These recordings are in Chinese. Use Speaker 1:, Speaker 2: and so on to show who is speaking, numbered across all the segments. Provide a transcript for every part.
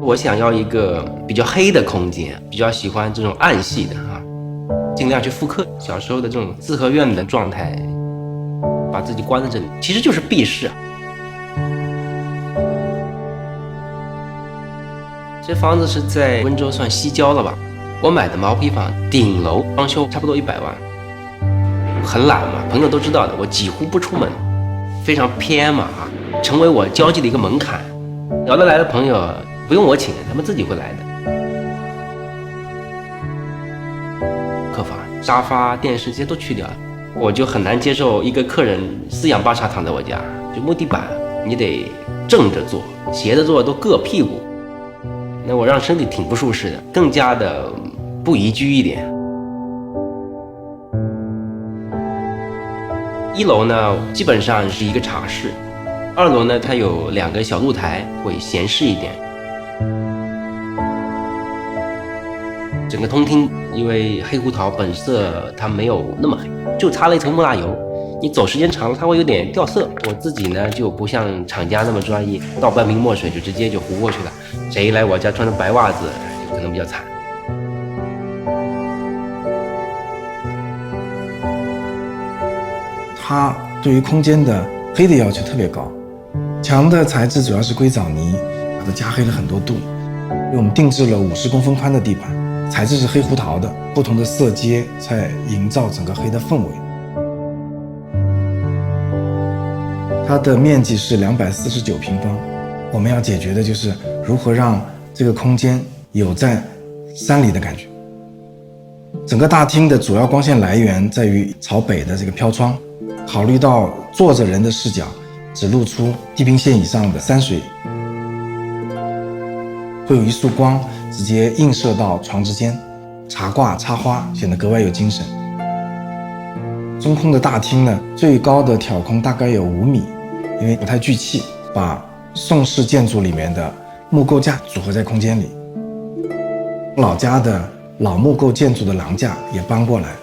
Speaker 1: 我想要一个比较黑的空间，比较喜欢这种暗系的尽量去复刻小时候的这种四合院的状态，把自己关在这里，其实就是避世。这房子是在温州算西郊了吧？我买的毛坯房，顶楼装修差不多100万。很懒嘛，朋友都知道的，我几乎不出门，非常偏嘛成为我交际的一个门槛。聊得来的朋友不用我请，他们自己会来的。客房、沙发、电视这些都去掉了，我就很难接受一个客人四仰八叉躺在我家，就木地板你得正着坐，斜着坐都硌屁股，那我让身体挺不舒适的，更加的不宜居一点。1楼呢，基本上是一个茶室，2楼呢，它有2个小露台，会闲适一点。整个通厅因为黑胡桃本色它没有那么黑，就擦了一层木蜡油，你走时间长了它会有点掉色。我自己呢就不像厂家那么专业，倒半瓶墨水就直接就糊过去了。谁来我家穿着白袜子就可能比较惨。
Speaker 2: 它对于空间的黑的要求特别高，墙的材质主要是硅藻泥，把它加黑了很多度。因为我们定制了50公分宽的地板，材质是黑胡桃的，不同的色阶才营造整个黑的氛围。它的面积是249平方，我们要解决的就是如何让这个空间有在山里的感觉。整个大厅的主要光线来源在于朝北的这个飘窗，考虑到坐着人的视角只露出地平线以上的山水，会有一束光直接映射到床之间，茶挂插花显得格外有精神。中空的大厅呢，最高的挑空大概有5米，因为不太聚气，把宋式建筑里面的木构架组合在空间里。老家的老木构建筑的廊架也搬过来。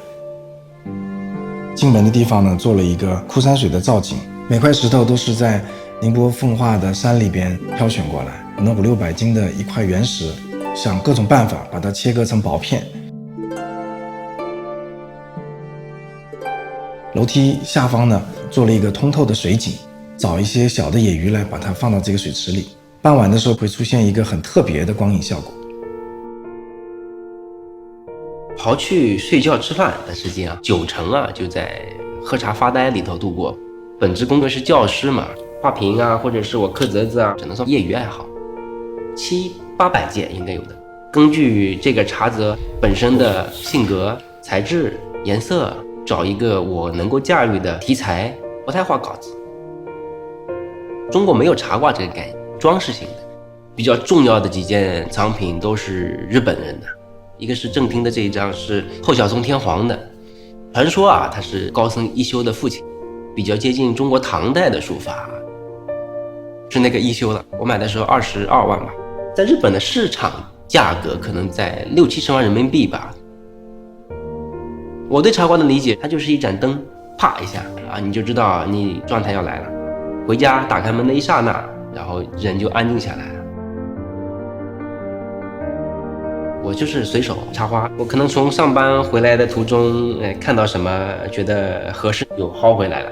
Speaker 2: 进门的地方呢，做了一个枯山水的造景，每块石头都是在宁波奉化的山里边挑选过来，可能500-600斤的一块原石，想各种办法把它切割成薄片。楼梯下方呢，做了一个通透的水井，找一些小的野鱼来把它放到这个水池里，傍晚的时候会出现一个很特别的光影效果。
Speaker 1: 刨去睡觉吃饭的时间90%就在喝茶发呆里头度过。本职工作是教师嘛，画屏或者是我刻折子只能说业余爱好，700-800件应该有的。根据这个茶则本身的性格、材质、颜色，找一个我能够驾驭的题材，不太画稿子。中国没有茶挂这个概念，装饰性的。比较重要的几件藏品都是日本人的。一个是正厅的这一张是后小松天皇的，传说他是高僧一休的父亲，比较接近中国唐代的书法，是那个一休了。我买的时候22万吧，在日本的市场价格可能在60-70万人民币吧。我对茶馆的理解，它就是一盏灯，啪一下你就知道你状态要来了。回家打开门的一刹那，然后人就安静下来了。我就是随手插花，我可能从上班回来的途中，看到什么觉得合适，就薅回来了。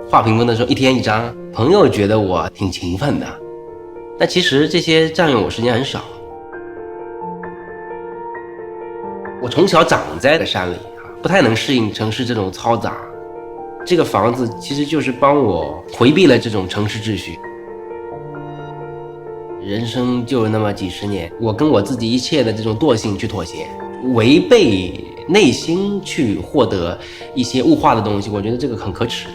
Speaker 1: 画屏风的时候，1天1张，朋友觉得我挺勤奋的，但其实这些占用我时间很少。我从小长在山里不太能适应城市这种嘈杂。这个房子其实就是帮我回避了这种城市秩序。人生就那么几十年，我跟我自己一切的这种惰性去妥协，违背内心去获得一些物化的东西，我觉得这个很可耻。